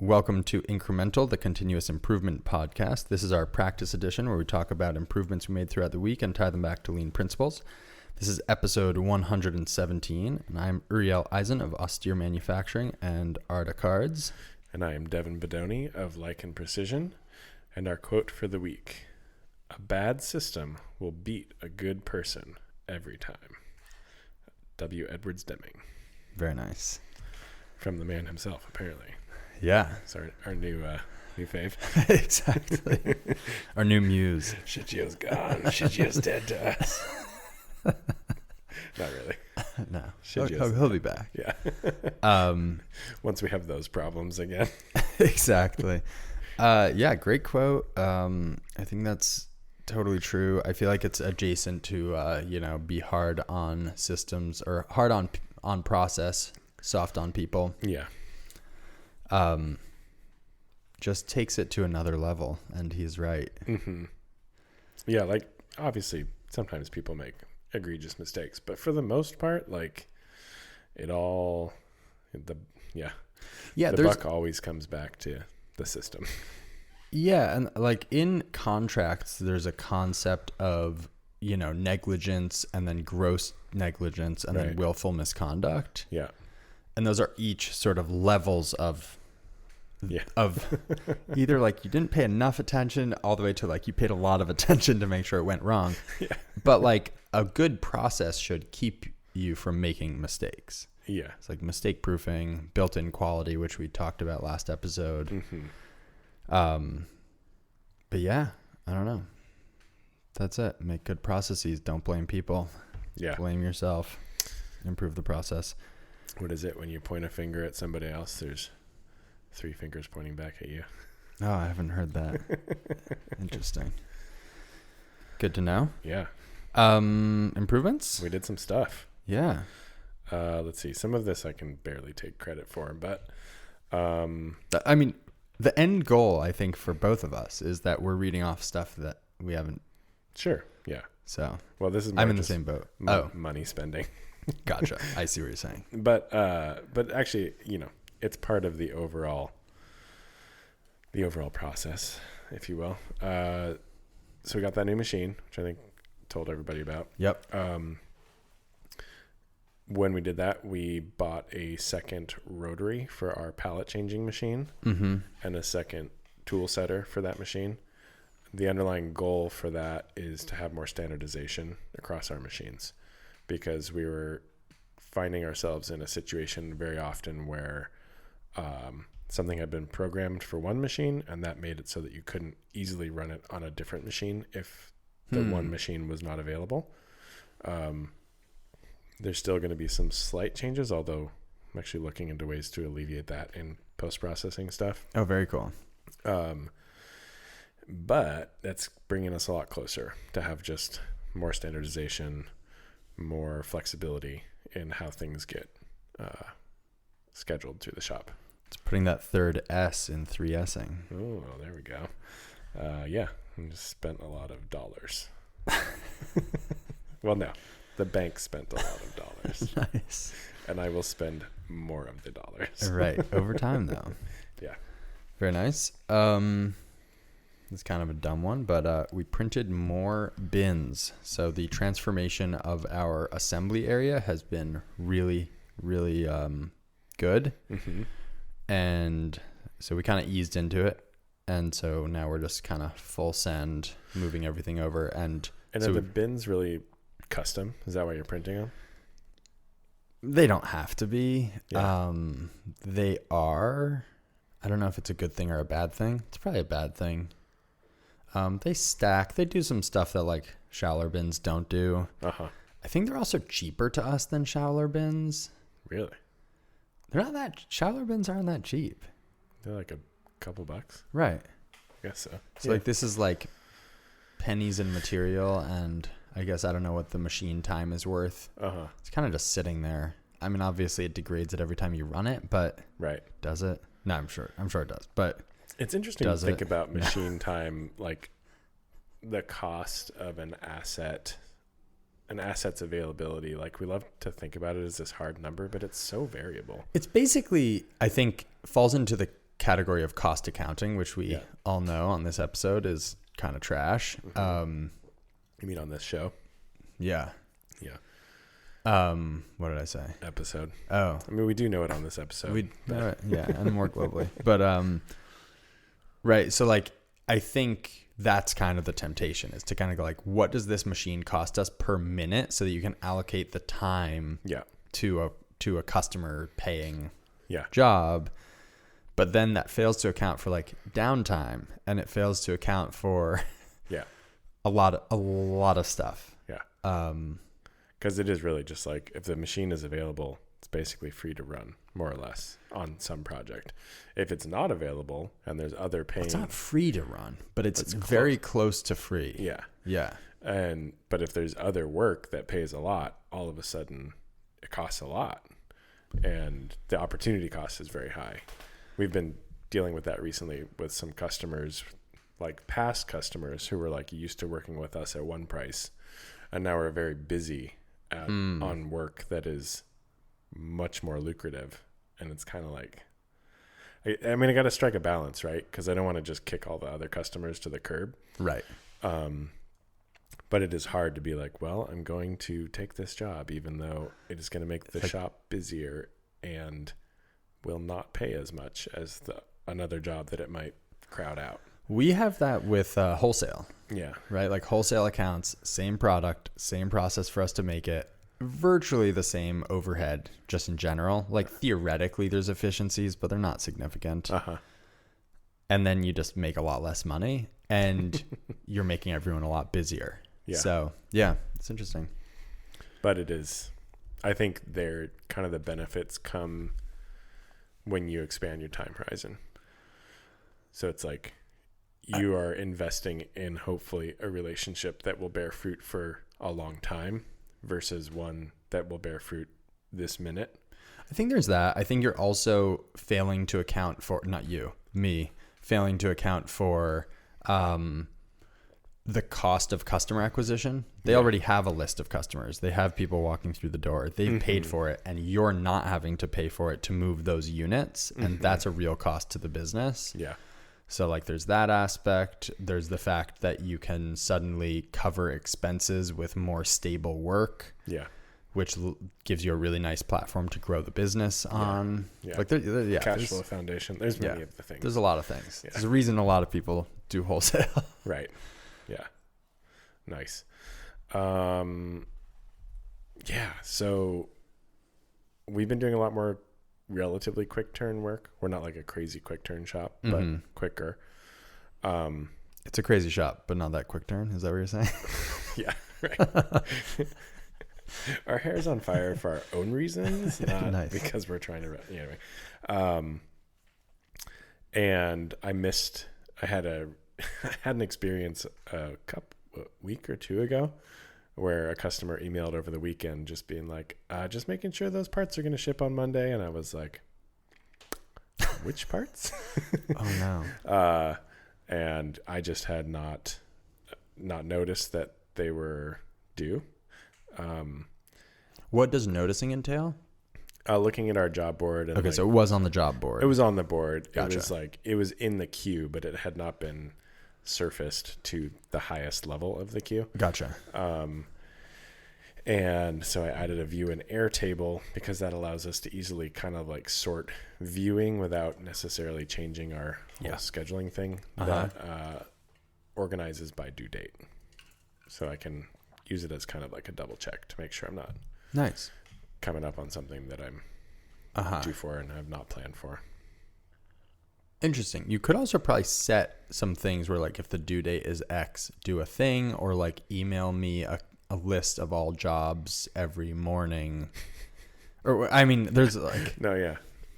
Welcome to Incremental, the continuous improvement podcast. This is our practice edition where we talk about improvements we made throughout the week and tie them back to lean principles. This is episode 117, and I'm Uriel Eisen of Austere Manufacturing and Arda Cards. And I am Devin Bedoni of Like and Precision. And our quote for the week: "A bad system will beat a good person every time." W. Edwards Deming. Very nice. From the man himself, apparently. Yeah. It's our new fave. Exactly. Our new muse. Shigio's gone. Shigio's dead to us. Not really. No. Shigio's He'll be back. Yeah. Once we have those problems again. Exactly. Yeah, great quote. I think that's totally true. I feel like it's adjacent to, be hard on systems or hard on process, soft on people. Yeah. Just takes it to another level, and he's right. Mm-hmm. Yeah, like, obviously, sometimes people make egregious mistakes, but for the most part, like, the buck always comes back to the system. Yeah, and like in contracts, there's a concept of, negligence and then gross negligence and then willful misconduct. Yeah. And those are each sort of levels of either like you didn't pay enough attention all the way to like you paid a lot of attention to make sure it went wrong. Yeah. But like a good process should keep you from making mistakes. Yeah. It's like mistake proofing, built-in quality, which we talked about last episode. Mm-hmm. But yeah, I don't know. That's it. Make good processes. Don't blame people. Yeah. Blame yourself. Improve the process. What is it when you point a finger at somebody else? There's 3 fingers pointing back at you. Oh, I haven't heard that. Interesting. Good to know. Yeah. Improvements? We did some stuff. Yeah. Let's see. Some of this I can barely take credit for, but I mean, the end goal, I think, for both of us is that we're reading off stuff that we haven't. Sure. Yeah. So, well, this is I'm in the same boat. Money spending. Gotcha. I see what you're saying. But actually, it's part of the overall process, if you will. So we got that new machine, which I think told everybody about. Yep. When we did that, we bought a second rotary for our pallet changing machine and a second tool setter for that machine. The underlying goal for that is to have more standardization across our machines, because we were finding ourselves in a situation very often where something had been programmed for one machine, and that made it so that you couldn't easily run it on a different machine if the one machine was not available. There's still going to be some slight changes, although I'm actually looking into ways to alleviate that in post-processing stuff. Oh, very cool. But that's bringing us a lot closer to have just more standardization, more flexibility in how things get scheduled through the shop. It's putting that third S in 3S'ing. Oh, there we go. Yeah, I just spent a lot of dollars. Well, no, the bank spent a lot of dollars. Nice. And I will spend more of the dollars. Right. Over time, though. Yeah. Very nice. It's kind of a dumb one, but we printed more bins. So the transformation of our assembly area has been really, really good. Mm-hmm. And so we kind of eased into it. And so now we're just kind of full send, moving everything over. And so are the bins really custom? Is that why you're printing them? They don't have to be. Yeah. They are. I don't know if it's a good thing or a bad thing. It's probably a bad thing. They stack. They do some stuff that like Schouler bins don't do. Uh-huh. I think they're also cheaper to us than Schouler bins. Really? They're not that. Schouler bins aren't that cheap. They're like a couple bucks. Right. I guess so. So like this is like pennies in material, and I guess I don't know what the machine time is worth. Uh-huh. It's kind of just sitting there. I mean, obviously it degrades it every time you run it, but does it? No, I'm sure it does. But it's interesting to think about machine time, like the cost of an asset's availability. Like, we love to think about it as this hard number, but it's so variable. It's basically, I think, falls into the category of cost accounting, which we all know on this episode is kind of trash. You mean on this show? Yeah. Yeah. What did I say? Episode. Oh, I mean, we do know it on this episode. we yeah, and more globally. But right. So like, I think that's kind of the temptation, is to kind of go like, what does this machine cost us per minute, so that you can allocate the time to a customer paying job. But then that fails to account for like downtime, and it fails to account for a lot of stuff. Yeah. Because it is really just like, if the machine is available, it's basically free to run, more or less, on some project. If it's not available and there's other paying, it's not free to run, but it's very close to free. Yeah. Yeah. But if there's other work that pays a lot, all of a sudden it costs a lot, and the opportunity cost is very high. We've been dealing with that recently with some customers, like past customers who were like used to working with us at one price, and now we're very busy on work that is much more lucrative. And it's kind of like, I mean, I got to strike a balance, right? Because I don't want to just kick all the other customers to the curb. Right. But it is hard to be like, well, I'm going to take this job, even though it is going to make the shop busier and will not pay as much as another job that it might crowd out. We have that with wholesale. Yeah. Right. Like wholesale accounts, same product, same process for us to make it, virtually the same overhead, just in general. Like theoretically there's efficiencies, but they're not significant. And then you just make a lot less money, and you're making everyone a lot busier. Yeah. So yeah, it's interesting. But it is, I think they're kind of, the benefits come when you expand your time horizon. So it's like, you are investing in hopefully a relationship that will bear fruit for a long time versus one that will bear fruit this minute. I think there's that. I think you're also failing to account for, failing to account for the cost of customer acquisition. They already have a list of customers. They have people walking through the door. They've paid for it, and you're not having to pay for it to move those units. And that's a real cost to the business. Yeah. So like there's that aspect. There's the fact that you can suddenly cover expenses with more stable work. Yeah. Which gives you a really nice platform to grow the business on. Yeah. Like cash flow foundation. There's many of the things. There's a lot of things. Yeah. There's a reason a lot of people do wholesale. Right. Yeah. Nice. So we've been doing a lot more relatively quick turn work. We're not like a crazy quick turn shop, but quicker. It's a crazy shop, but not that quick turn. Is that what you're saying? Yeah. Right. Our hair's on fire for our own reasons, not because we're trying to. Anyway, and I had an experience a week or two ago where a customer emailed over the weekend just being like, just making sure those parts are going to ship on Monday, and I was like, which parts? Oh no! And I just had not noticed that they were due. What does noticing entail? Looking at our job board. And so it was on the job board. It was on the board. Gotcha. It was in the queue, but it had not been surfaced to the highest level of the queue. Gotcha. And so I added a view in Airtable, because that allows us to easily kind of like sort viewing without necessarily changing our whole scheduling thing that organizes by due date. So I can use it as kind of like a double check to make sure I'm not coming up on something that I'm due for and have not planned for. Interesting. You could also probably set some things where, like, if the due date is X, do a thing, or like email me a list of all jobs every morning. Or I mean, there's like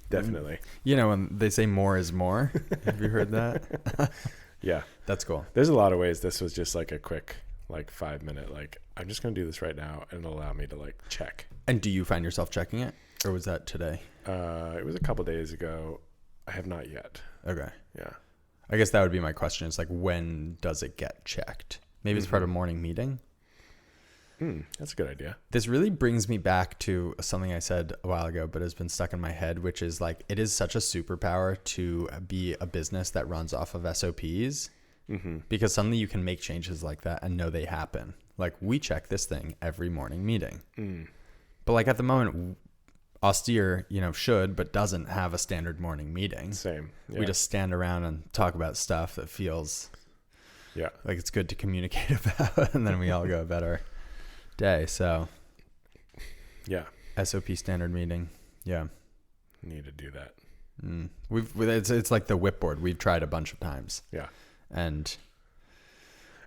definitely. You know, when they say more is more. Have you heard that? Yeah, that's cool. There's a lot of ways. This was just like a quick, like 5 minute, like, I'm just gonna do this right now, and it'll allow me to like check. And do you find yourself checking it, or was that today? It was a couple days ago. I have not yet. Okay. Yeah. I guess that would be my question. It's like, when does it get checked? Maybe it's part of a morning meeting. That's a good idea. This really brings me back to something I said a while ago, but has been stuck in my head, which is like, it is such a superpower to be a business that runs off of SOPs, because suddenly you can make changes like that and know they happen. Like, we check this thing every morning meeting. But like at the moment, Austere, should, but doesn't have a standard morning meeting. Same. Yeah. We just stand around and talk about stuff that feels like it's good to communicate about, and then we all go about our day. So SOP standard meeting. Need to do that. It's like the whipboard. We've tried a bunch of times. And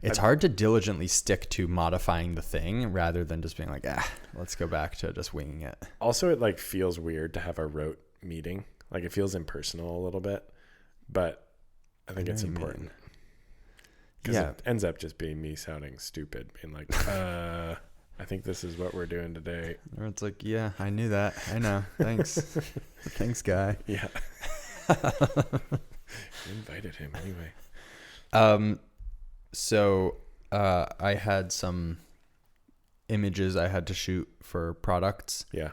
it's hard to diligently stick to modifying the thing rather than just being like, let's go back to just winging it. Also, it like feels weird to have a rote meeting. Like, it feels impersonal a little bit, but I think it's important. Because it ends up just being me sounding stupid, being like, I think this is what we're doing today. Or it's like, yeah, I knew that. I know. Thanks. Thanks, guy. Yeah. You invited him anyway. So I had some images I had to shoot for products. Yeah.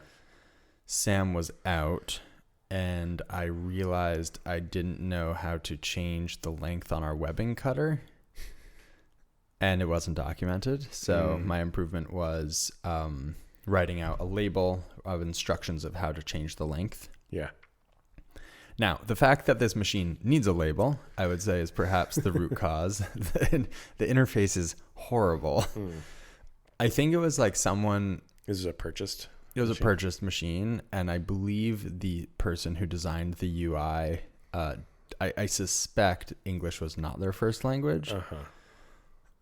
Sam was out, and I realized I didn't know how to change the length on our webbing cutter, and it wasn't documented. So my improvement was writing out a label of instructions of how to change the length. Yeah. Now, the fact that this machine needs a label, I would say, is perhaps the root cause. The interface is horrible. I think it was like someone... This is a purchased It was a purchased machine, and I believe the person who designed the UI, I suspect English was not their first language.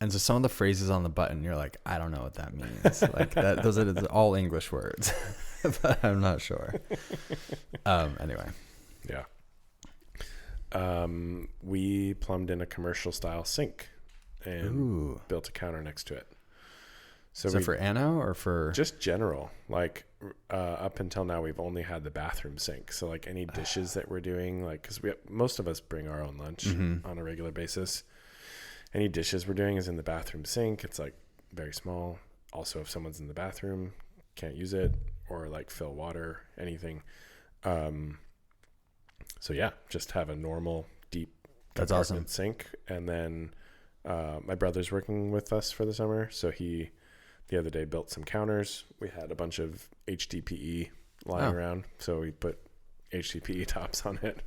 And so some of the phrases on the button, you're like, I don't know what that means. Like that, those are all English words, but I'm not sure. Anyway. Yeah. We plumbed in a commercial style sink and built a counter next to it. So for Anno or for just general, like up until now, we've only had the bathroom sink. So like any dishes that we're doing, like, cause most of us bring our own lunch on a regular basis. Any dishes we're doing is in the bathroom sink. It's like very small. Also, if someone's in the bathroom, can't use it, or like fill water, anything. So yeah, just have a normal deep That's awesome. sink. And then my brother's working with us for the summer, so he the other day built some counters. We had a bunch of HDPE lying around, so we put HDPE tops on it.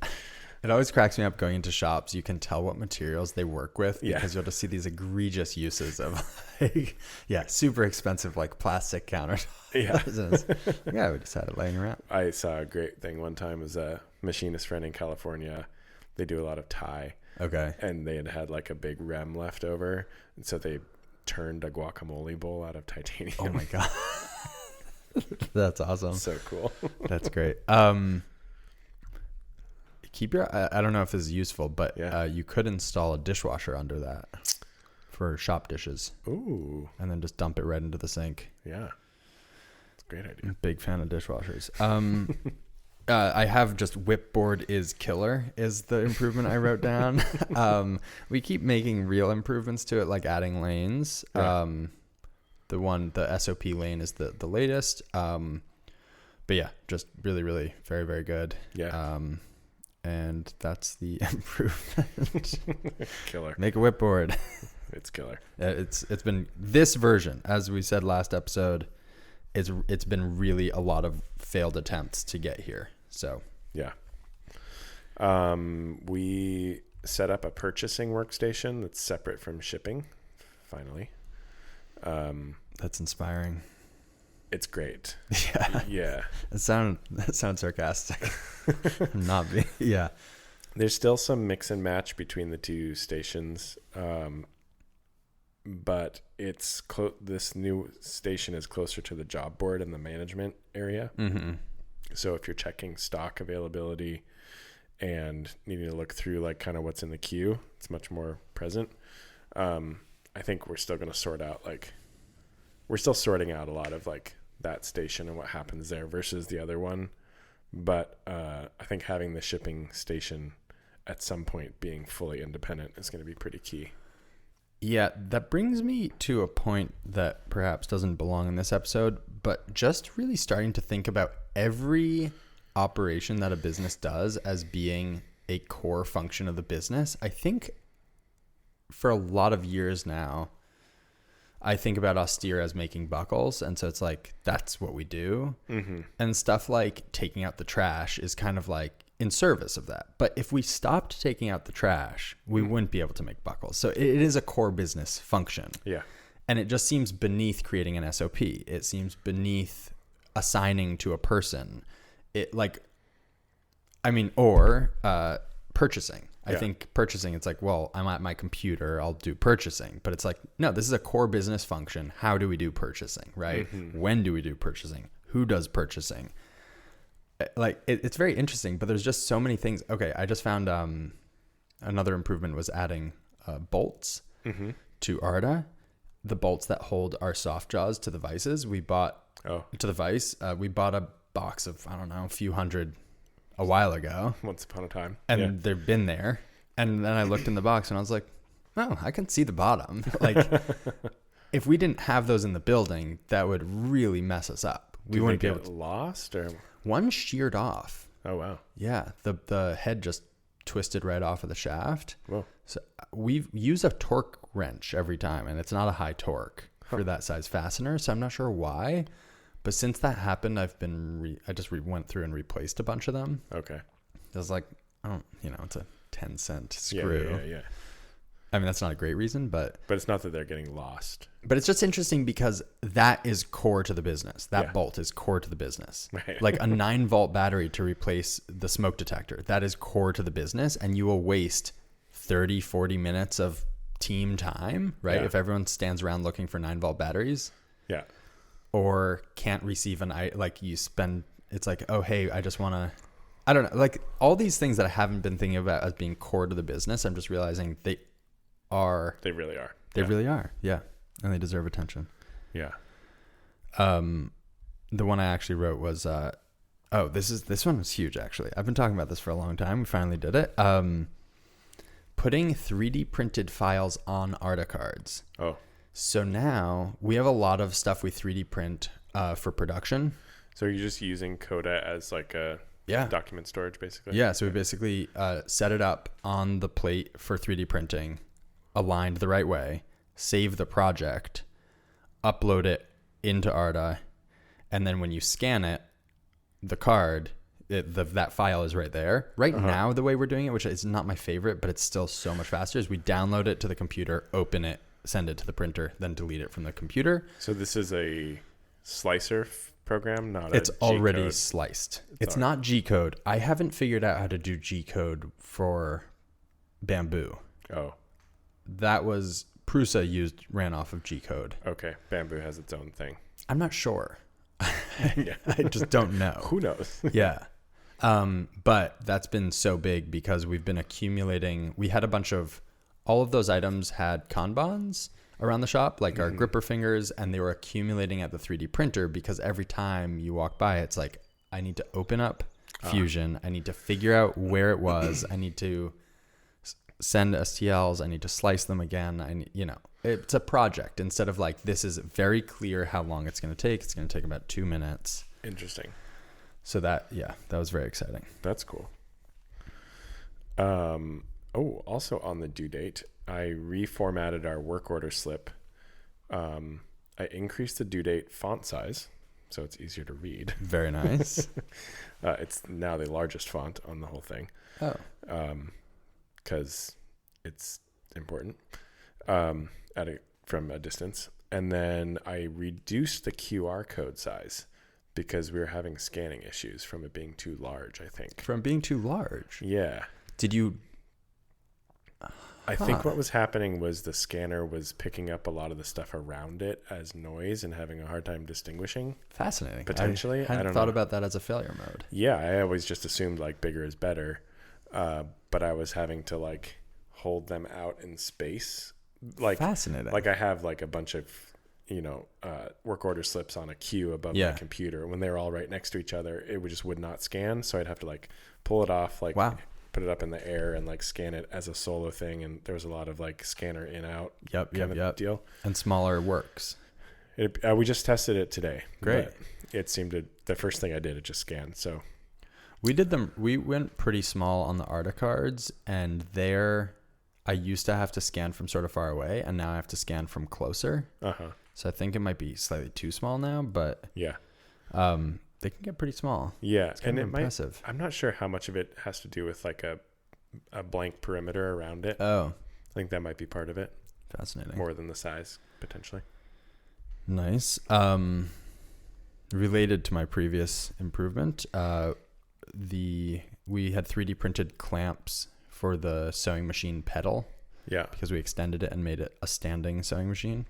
It always cracks me up going into shops. You can tell what materials they work with because you'll just see these egregious uses of like, super expensive like plastic counters. Yeah. We just had it laying around. I saw a great thing one time. It was a machinist friend in California. They do a lot of tie. Okay. And they had like a big rem left over. And so they turned a guacamole bowl out of titanium. Oh my God. That's awesome. So cool. That's great. Keep your, I don't know if this is useful, but you could install a dishwasher under that for shop dishes. Ooh. And then just dump it right into the sink. Yeah. It's a great idea. Big fan of dishwashers. I have just whipboard is killer is the improvement I wrote down. We keep making real improvements to it, like adding lanes. The SOP lane is the latest. But yeah, just really, really very, very good. Yeah. And that's the improvement. Killer. Make a whipboard. It's killer. It's been this version, as we said last episode. It's been really a lot of failed attempts to get here. So yeah. We set up a purchasing workstation that's separate from shipping. Finally. That's inspiring. It's great. Yeah. Yeah. That sounds sarcastic. Not be. Yeah. There's still some mix and match between the two stations. But it's this new station is closer to the job board and the management area. Mm-hmm. So if you're checking stock availability and needing to look through like kind of what's in the queue, it's much more present. I think we're still going to we're still sorting out a lot of like that station and what happens there versus the other one. But I think having the shipping station at some point being fully independent is going to be pretty key. Yeah, that brings me to a point that perhaps doesn't belong in this episode, but just really starting to think about every operation that a business does as being a core function of the business. I think for a lot of years now, I think about Austere as making buckles. And so it's like, that's what we do. Mm-hmm. And stuff like taking out the trash is kind of like in service of that. But if we stopped taking out the trash, we wouldn't be able to make buckles. So it is a core business function. Yeah. And it just seems beneath creating an SOP. It seems beneath assigning to a person. Or purchasing. I think purchasing, it's like, well, I'm at my computer, I'll do purchasing. But it's like, no, this is a core business function. How do we do purchasing, right? Mm-hmm. When do we do purchasing? Who does purchasing? Like, it's very interesting, but there's just so many things. Okay, I just found another improvement was adding bolts to Arda. The bolts that hold our soft jaws to the vices. We bought to the vice. We bought a box of, I don't know, a few hundred a while ago. Once upon a time. And they've been there. And then I looked in the box and I was like, oh, I can see the bottom. Like, if we didn't have those in the building, that would really mess us up. We wouldn't be able to. Lost or one sheared off. Oh wow. Yeah, the head just twisted right off of the shaft. Whoa. So we use a torque wrench every time, and it's not a high torque for that size fastener. So I'm not sure why, but since that happened, I've been I just went through and replaced a bunch of them. Okay. I was like, it's a 10-cent screw. Yeah. I mean, that's not a great reason, but it's not that they're getting lost. But it's just interesting because that is core to the business. That bolt is core to the business. Right. Like a 9-volt battery to replace the smoke detector. That is core to the business, and you will waste 30, 40 minutes of team time, right? Yeah. If everyone stands around looking for 9-volt batteries. Yeah. Or can't receive it's like, oh, hey, I just want to, I don't know. Like all these things that I haven't been thinking about as being core to the business, I'm just realizing they really are. They really are. Yeah. And they deserve attention. Yeah. The one I actually wrote was, this one was huge actually. I've been talking about this for a long time. We finally did it. Putting 3D printed files on Arda Cards. Oh. So now we have a lot of stuff we 3D print for production. So you're just using Coda as like a document storage basically? Yeah. So we basically set it up on the plate for 3D printing, aligned the right way, save the project, upload it into Arda, and then when you scan it, the card, that file is right there. Right now, the way we're doing it, which is not my favorite, but it's still so much faster, is we download it to the computer, open it, send it to the printer, then delete it from the computer. So this is a slicer program, not it's a already G-code. Sliced. It's not G-code. I haven't figured out how to do G-code for Bambu. Oh. That was Prusa ran off of G-code. Okay. Bambu has its own thing. I'm not sure. I just don't know. Who knows? Yeah. But that's been so big because we've been accumulating. We had a bunch of, all of those items had Kanbans around the shop, like our gripper fingers, and they were accumulating at the 3D printer because every time you walk by, it's like, I need to open up Fusion. I need to figure out where it was. I need to send STLs. I need to slice them again. It's a project instead of like, this is very clear how long it's going to take. It's going to take about 2 minutes. Interesting. So that was very exciting. That's cool. Also on the due date, I reformatted our work order slip. I increased the due date font size, so it's easier to read. Very nice. It's now the largest font on the whole thing. Oh. Because it's important from a distance. And then I reduced the QR code size because we were having scanning issues from it being too large, I think. From being too large? Yeah. Did you... I think what was happening was the scanner was picking up a lot of the stuff around it as noise and having a hard time distinguishing. Fascinating. Potentially. I hadn't thought about that as a failure mode. Yeah, I always just assumed like bigger is better. But I was having to like hold them out in space. Like, fascinating. Like I have like a bunch of, work order slips on a queue above my computer. When they were all right next to each other, it just would not scan. So I'd have to like pull it off, like put it up in the air and like scan it as a solo thing. And there was a lot of like scanner in out deal. And smaller works. We just tested it today. Great. It seemed to, the first thing I did, it just scanned. So we went pretty small on the Arda Cards, and there I used to have to scan from sort of far away, and now I have to scan from closer. So I think it might be slightly too small now, but yeah, they can get pretty small. Yeah, it's kind of impressive. I'm not sure how much of it has to do with like a blank perimeter around it. Oh, I think that might be part of it. Fascinating. More than the size, potentially. Nice. Related to my previous improvement, we had 3D printed clamps for the sewing machine pedal. Yeah. Because we extended it and made it a standing sewing machine.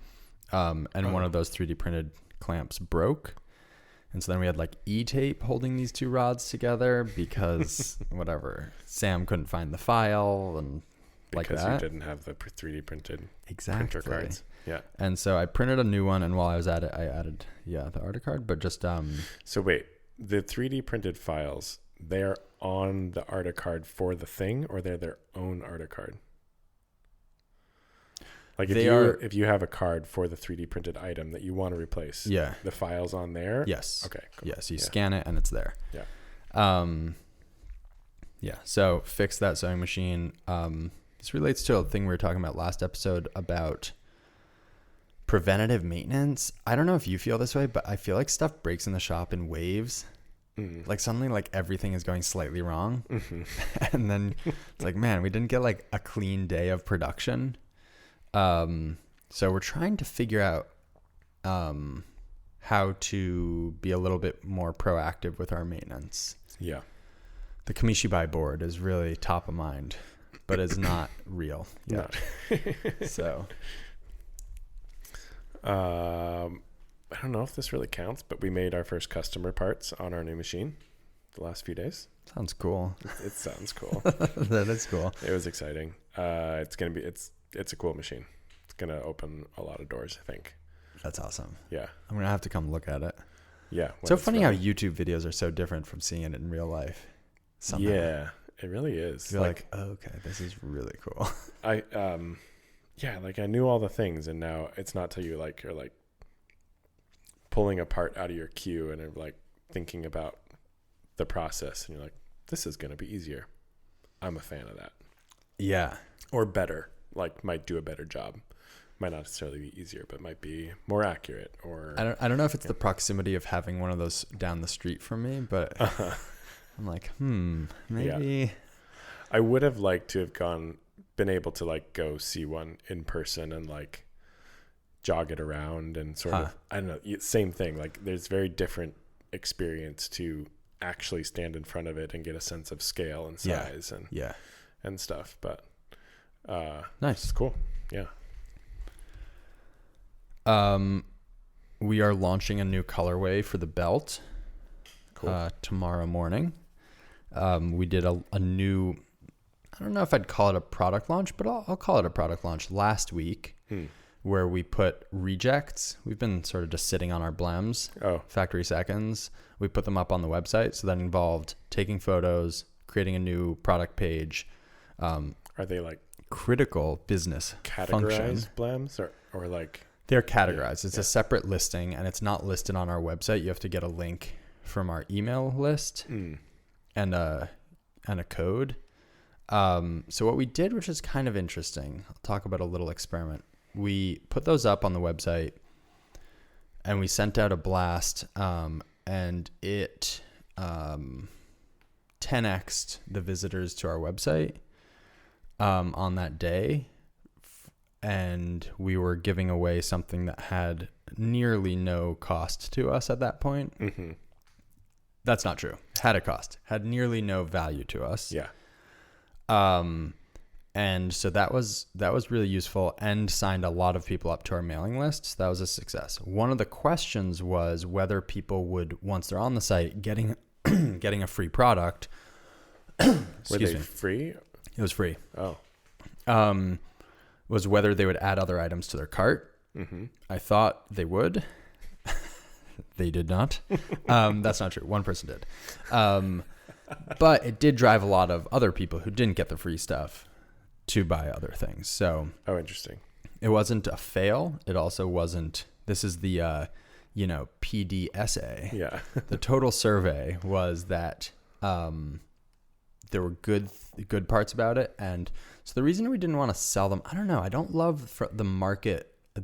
And one of those 3D printed clamps broke. And so then we had like E-tape holding these two rods together because whatever, Sam couldn't find the file and like that. Because you didn't have the 3D printed printer cards. Yeah. And so I printed a new one, and while I was at it, I added, the Arda card, but just... So wait, the 3D printed files, they're on the Arda card for the thing, or they're their own Arda card? Like if you have a card for the 3D printed item that you want to replace, the file's on there? Yes. Okay, cool. Yeah, so you scan it and it's there. Yeah. So fix that sewing machine. This relates to a thing we were talking about last episode about preventative maintenance. I don't know if you feel this way, but I feel like stuff breaks in the shop in waves. Like suddenly like everything is going slightly wrong. And then it's like, man, we didn't get like a clean day of production. So we're trying to figure out how to be a little bit more proactive with our maintenance. Yeah. The Kamishibai board is really top of mind, but it's not real yet. So I don't know if this really counts, but we made our first customer parts on our new machine the last few days. Sounds cool. It sounds cool. That is cool. It was exciting. It's a cool machine. It's going to open a lot of doors, I think. That's awesome. Yeah. I'm going to have to come look at it. Yeah. It's so funny how YouTube videos are so different from seeing it in real life. Somehow. Yeah, it really is. You're like, oh, okay, this is really cool. I knew all the things, and now it's not till you're like pulling a part out of your queue and like thinking about the process, and you're like, this is going to be easier. I'm a fan of that. Yeah. Or better, like might do a better job. Might not necessarily be easier, but might be more accurate. Or I don't know if it's the proximity of having one of those down the street from me, but I'm like, maybe. Yeah. I would have liked to have been able to like go see one in person and like jog it around and sort of, I don't know, same thing. Like there's very different experience to actually stand in front of it and get a sense of scale and size and stuff. But nice. It's cool. Yeah. We are launching a new colorway for the belt. Cool. Tomorrow morning. We did a new, I don't know if I'd call it a product launch, but I'll call it a product launch last week where we put rejects. We've been sort of just sitting on our blems, factory seconds. We put them up on the website. So that involved taking photos, creating a new product page. Are they like critical business categorized blems or like? They're categorized. It's a separate listing, and it's not listed on our website. You have to get a link from our email list and a code. So what we did, which is kind of interesting, I'll talk about a little experiment. We put those up on the website, and we sent out a blast, and it 10x'd the visitors to our website on that day. And we were giving away something that had nearly no cost to us at that point. Mm-hmm. That's not true. Had a cost. Had nearly no value to us. Yeah. And so that was really useful and signed a lot of people up to our mailing lists. That was a success. One of the questions was whether people would, once they're on the site, getting a free product. Were they free? It was free. Oh. Was whether they would add other items to their cart. Mm-hmm. I thought they would. They did not. That's not true. One person did. But it did drive a lot of other people who didn't get the free stuff to buy other things. So Oh, interesting. it wasn't a fail. It also wasn't, this is the, PDSA. Yeah. The total survey was that there were good parts about it. And so the reason we didn't want to sell them, I don't know. I don't love the market, I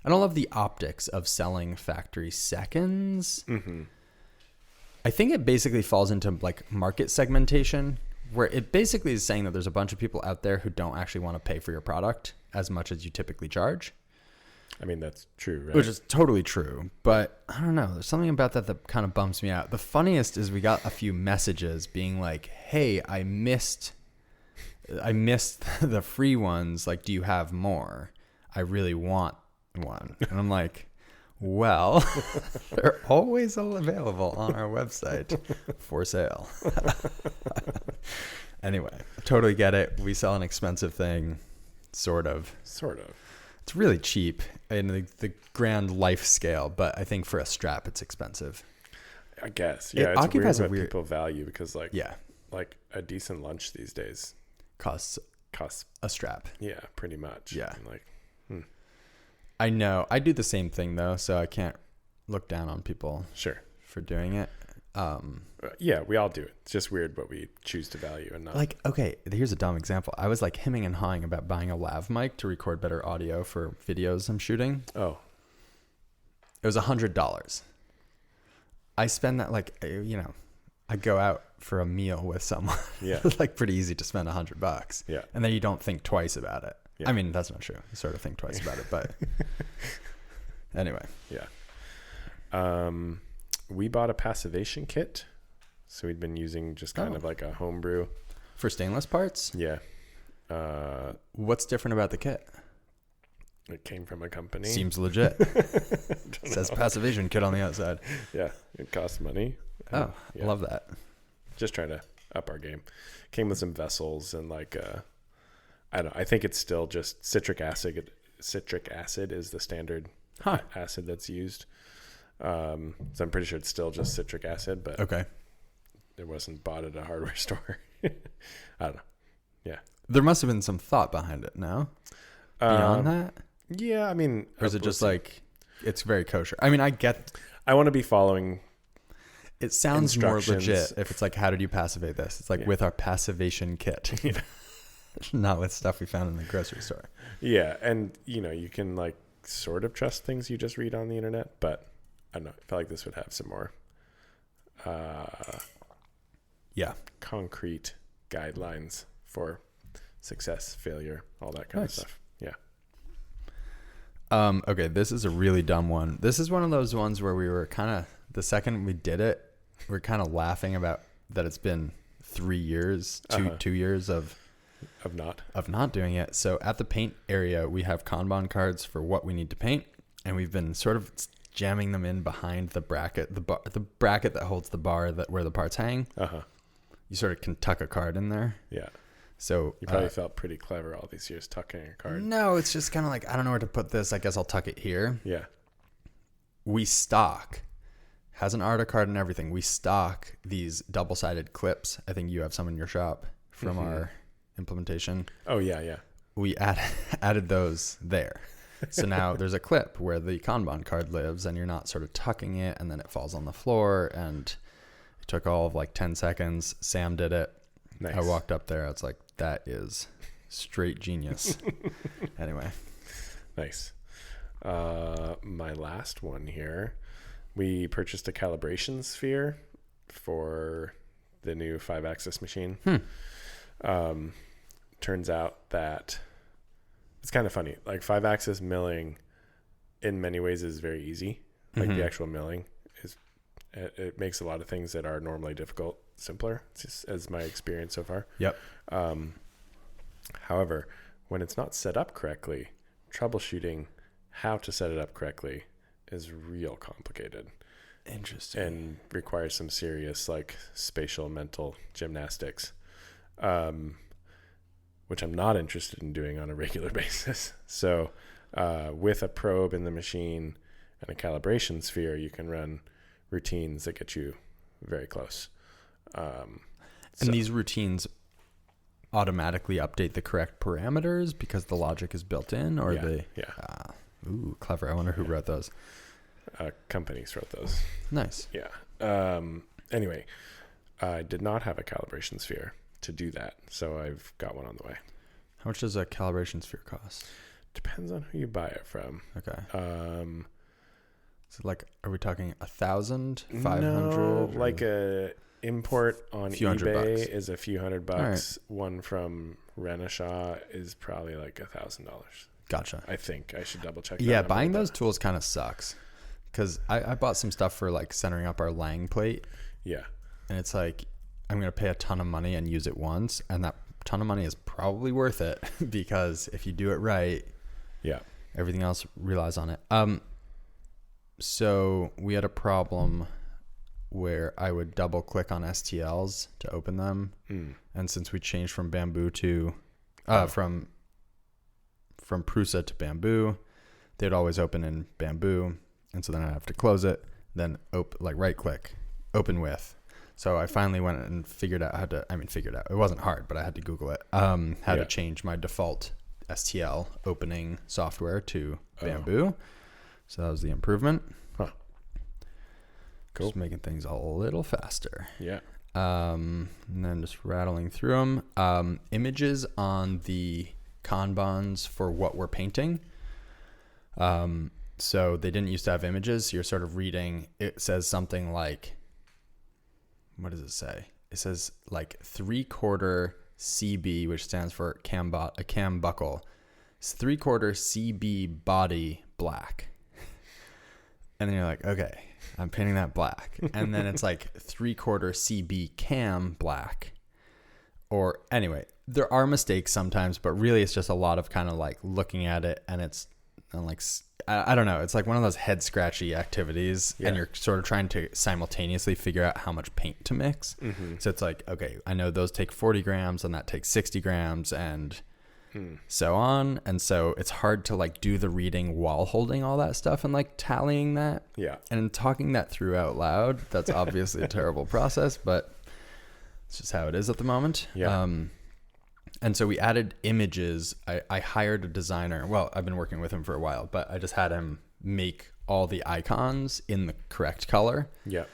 don't love the optics of selling factory seconds. Mm-hmm. I think it basically falls into like market segmentation, where it basically is saying that there's a bunch of people out there who don't actually want to pay for your product as much as you typically charge. I mean, that's true, right? Which is totally true. But I don't know. There's something about that kind of bumps me out. The funniest is we got a few messages being like, hey, I missed the free ones. Like, do you have more? I really want one. And I'm like, well, they're always available on our website for sale. Anyway, totally get it. We sell an expensive thing, sort of. It's really cheap in the grand life scale, but I think for a strap, it's expensive. I guess. Yeah, It it's occupies weird a what weird- people value because, like, Yeah, like a decent lunch these days costs costs, a strap. yeah, pretty much. Yeah. And like, I know. I do the same thing though, so I can't look down on people sure. for doing it. Yeah, we all do it. It's just weird what we choose to value and not. Like, okay, here's a dumb example. I was like hemming and hawing about buying a lav mic to record better audio for videos I'm shooting. Oh, It was $100. I spend that I go out for a meal with someone. yeah. It's like pretty easy to spend $100. Yeah. And then you don't think twice about it. Yeah. I mean, that's not true. You sort of think twice about it, but anyway. Yeah. We bought a passivation kit. So we'd been using just kind of like a homebrew. For stainless parts, Yeah. what's different about the kit? It came from a company. Seems legit. It says passivation kit on the outside. Yeah. It costs money. Oh, Yeah. I love that. Just trying to up our game. Came with some vessels and like, I don't know. I think it's still just citric acid. Citric acid is the standard acid that's used. So I'm pretty sure it's still just citric acid, but Okay. it wasn't bought at a hardware store. I don't know. Yeah. There must have been some thought behind it, no? Beyond that? Yeah, I mean, Or is it just like, it's very kosher? I mean, I get, I want to be following. it sounds more Instructions. legit if it's like, how did you passivate this? It's like Yeah. with our passivation kit. Yeah. Not with stuff we found in the grocery store. Yeah, and you can like sort of trust things you just read on the internet, but I don't know. I feel like this would have some more Yeah. concrete guidelines for success, failure, all that kind Nice. of stuff. Yeah. Okay, this is a really dumb one. This is one of those ones where we were kind of, the second we did it, we're kind of laughing about that it's been 3 years, two years of not doing it. So at the paint area, we have Kanban cards for what we need to paint, and we've been sort of jamming them in behind the bracket, the bracket that holds the bar where the parts hang. You sort of can tuck a card in there. Yeah. So You probably felt pretty clever all these years tucking a card. no, it's just kind of like, I don't know where to put this. I guess I'll tuck it here. Yeah. We stock, has an Arda card and everything. We stock these double-sided clips. I think you have some in your shop from our implementation. Oh, yeah, yeah. We added those there. So now there's a clip where the Kanban card lives, and you're not sort of tucking it, and then it falls on the floor. And it took all of like 10 seconds. Sam did it. Nice. I walked up there. I was like, that is straight genius. Anyway. Nice. My last one here, we purchased a calibration sphere for the new 5-axis machine. Turns out that it's kind of funny. Like 5-axis milling in many ways is very easy. Like the actual milling it makes a lot of things that are normally difficult simpler. It's just as my experience so far. Yep. However, when it's not set up correctly, troubleshooting how to set it up correctly is real complicated. Interesting. And requires some serious like spatial mental gymnastics, which I'm not interested in doing on a regular basis. So with a probe in the machine and a calibration sphere, you can run routines that get you very close. And these routines automatically update the correct parameters because the logic is built in, or they? Yeah. Ooh, clever. I wonder who wrote those. Companies wrote those. Nice. Yeah. Anyway, I did not have a calibration sphere to do that, so I've got one on the way. How much does a calibration sphere cost? Depends on who you buy it from. Okay. So like, are we talking 1,000, 500? No, like a import on eBay is a few $100. Right. One from Renishaw is probably like $1,000. Gotcha. I think I should double check. Yeah, buying those tools kind of sucks because I bought some stuff for like centering up our Lang plate. Yeah. And it's like, I'm going to pay a ton of money and use it once. And that ton of money is probably worth it because if you do it right, yeah, everything else relies on it. So we had a problem where I would double click on STLs to open them. And since we changed from Bambu to, from Prusa to Bambu, they'd always open in Bambu. And so then I'd have to close it, then right click, open with. So I finally went and figured out it wasn't hard, but I had to Google it, how to change my default STL opening software to Bambu. So that was the improvement. Huh. Cool. Just making things a little faster. Yeah. And then just rattling through them. Images on the Kanbans for what we're painting. So they didn't used to have images. You're sort of reading. It says something like, what does it say? It says like 3/4 CB, which stands for a cam buckle. It's 3/4 CB body black. And then you're like, okay, I'm painting that black. And then it's like 3/4 CB cam black. Or anyway, there are mistakes sometimes, but really it's just a lot of kind of like looking at it and like, I don't know. It's like one of those head scratchy activities and you're sort of trying to simultaneously figure out how much paint to mix. Mm-hmm. So it's like, okay, I know those take 40 grams and that takes 60 grams and so on. And so it's hard to like do the reading while holding all that stuff and like tallying that. Yeah. And talking that through out loud. That's obviously a terrible process, but it's just how it is at the moment. Yeah. And so we added images. I hired a designer. Well, I've been working with him for a while, but I just had him make all the icons in the correct color. Yeah.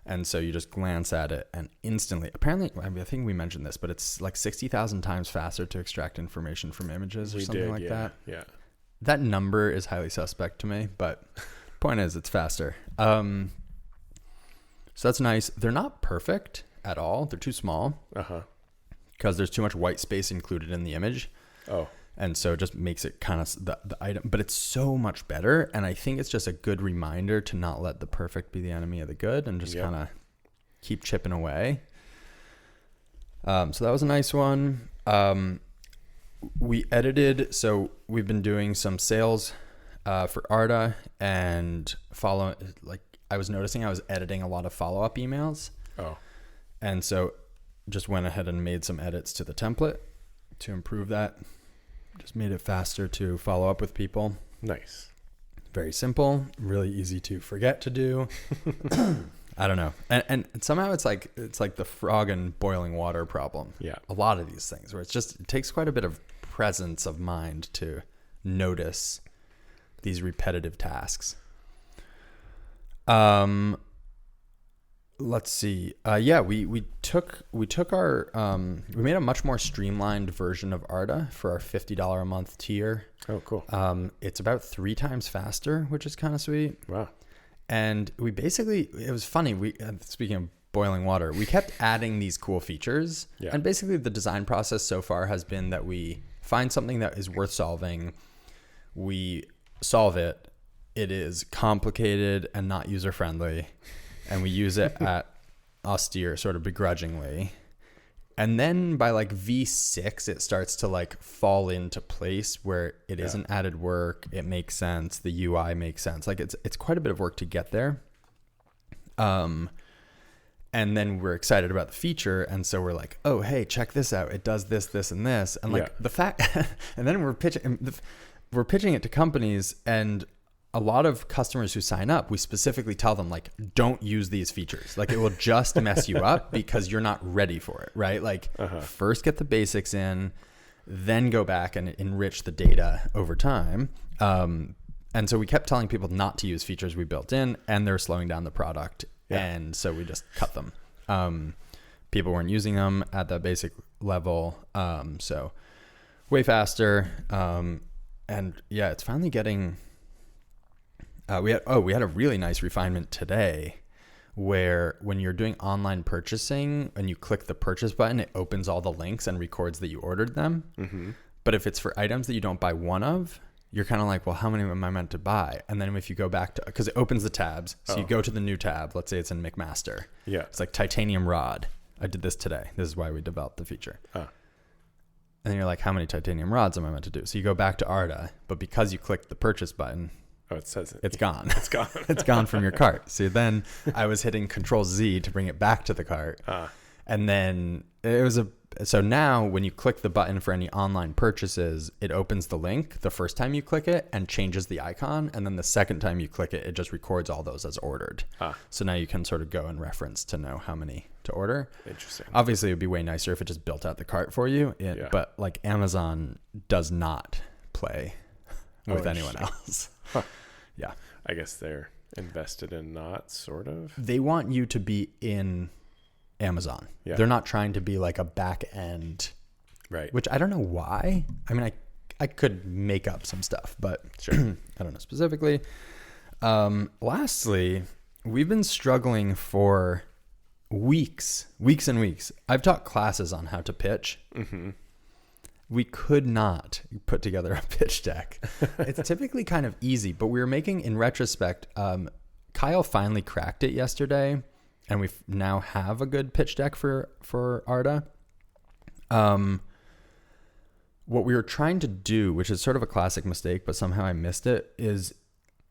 And so you just glance at it and instantly, apparently, I think we mentioned this, but it's like 60,000 times faster to extract information from images or something like that. Yeah. That number is highly suspect to me, but point is it's faster. So that's nice. They're not perfect at all. They're too small. Uh-huh. Because there's too much white space included in the image. Oh. And so it just makes it kind of the item, but it's so much better. And I think it's just a good reminder to not let the perfect be the enemy of the good and just kind of keep chipping away. So that was a nice one. We edited, so we've been doing some sales for Arda and I was noticing I was editing a lot of follow-up emails. Oh. And so just went ahead and made some edits to the template to improve that. Just made it faster to follow up with people. Nice. Very simple, really easy to forget to do. I don't know. And somehow it's like the frog in boiling water problem. Yeah. A lot of these things where it takes quite a bit of presence of mind to notice these repetitive tasks. Let's see. We took our we made a much more streamlined version of Arda for our $50 a month tier. Oh, cool. It's about 3 times faster, which is kind of sweet. Wow. And it was funny. Speaking of boiling water, we kept adding these cool features. Yeah. And basically the design process so far has been that we find something that is worth solving. We solve it. It is complicated and not user friendly. And we use it at austere, sort of begrudgingly. And then by like V6, it starts to like fall into place where it isn't added work. It makes sense. The UI makes sense. Like it's quite a bit of work to get there. And then we're excited about the feature. And so we're like, oh, hey, check this out. It does this, this, and this. And like the fact, and then we're pitching it to companies and a lot of customers who sign up, we specifically tell them like, don't use these features. Like it will just mess you up because you're not ready for it, right? Like first get the basics in, then go back and enrich the data over time. And so we kept telling people not to use features we built in, and they're slowing down the product. Yeah. And so we just cut them. People weren't using them at that basic level. So way faster. And yeah, it's finally getting, we had a really nice refinement today where when you're doing online purchasing and you click the purchase button, it opens all the links and records that you ordered them. Mm-hmm. But if it's for items that you don't buy one of, you're kind of like, well, how many am I meant to buy? And then if you go back to, because it opens the tabs. So you go to the new tab. Let's say it's in McMaster. Yeah. It's like titanium rod. I did this today. This is why we developed the feature. And then you're like, how many titanium rods am I meant to do? So you go back to Arda, but because you clicked the purchase button, it says it. It's gone. It's gone. It's gone from your cart. So then I was hitting Control Z to bring it back to the cart. And then so now when you click the button for any online purchases, it opens the link the first time you click it and changes the icon. And then the second time you click it, it just records all those as ordered. So now you can sort of go and reference to know how many to order. Interesting. Obviously, it would be way nicer if it just built out the cart for you. But like Amazon does not play with anyone else. Yeah. I guess they're invested in not, sort of. They want you to be in Amazon. Yeah. They're not trying to be like a back end. Right. Which I don't know why. I mean, I could make up some stuff, but sure. I don't know specifically. Lastly, we've been struggling for weeks and weeks. I've taught classes on how to pitch. Mm-hmm. We could not put together a pitch deck. It's typically kind of easy, but we were making, in retrospect, Kyle finally cracked it yesterday, and we now have a good pitch deck for Arda. What we were trying to do, which is sort of a classic mistake, but somehow I missed it, is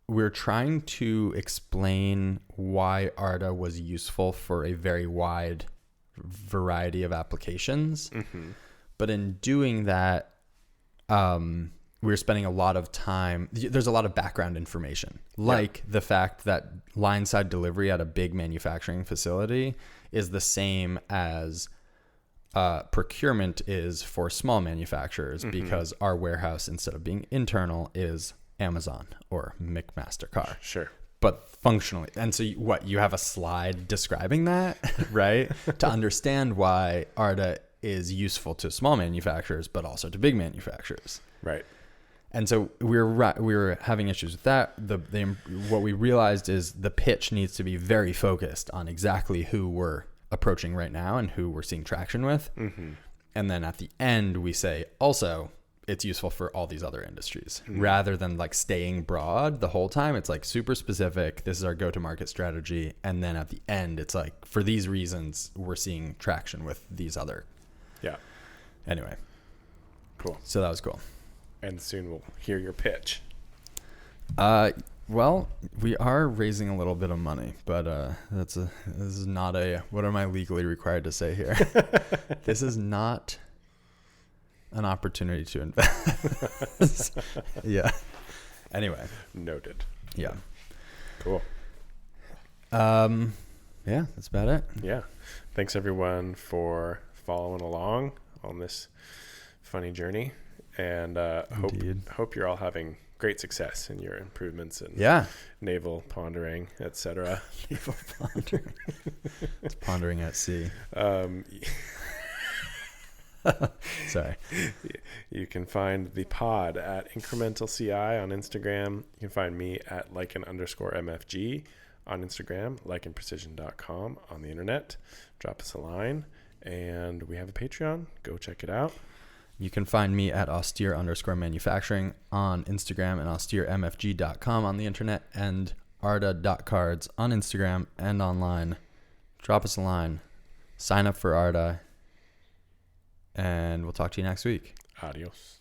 we're trying to explain why Arda was useful for a very wide variety of applications. Mm-hmm. But in doing that, we were spending a lot of time. There's a lot of background information, like the fact that line side delivery at a big manufacturing facility is the same as procurement is for small manufacturers, because our warehouse, instead of being internal, is Amazon or McMaster Car. Sure. But functionally. And so you have a slide describing that, right? To understand why Arda is useful to small manufacturers, but also to big manufacturers. Right. And so we were having issues with that. What we realized is the pitch needs to be very focused on exactly who we're approaching right now and who we're seeing traction with. Mm-hmm. And then at the end, we say, also, it's useful for all these other industries, rather than like staying broad the whole time. It's like super specific. This is our go-to-market strategy. And then at the end, it's like, for these reasons, we're seeing traction with these other. Yeah. Anyway. Cool. So that was cool. And soon we'll hear your pitch. Well, we are raising a little bit of money, but this is not what am I legally required to say here? This is not an opportunity to invest. Yeah. Anyway. Noted. Yeah. Cool. Yeah, that's about it. Yeah. Thanks everyone for following along on this funny journey, and hope you're all having great success in your improvements and naval pondering, etc. Naval pondering. It's pondering at sea. Sorry. You can find the pod at Incremental CI on Instagram. You can find me at Lycan_MFG on Instagram, lycanprecision.com on the internet. Drop us a line. And we have a Patreon. Go check it out. You can find me at austere_manufacturing on Instagram and austeremfg.com on the internet, and Arda.cards on Instagram and online. Drop us a line. Sign up for Arda. And we'll talk to you next week. Adios.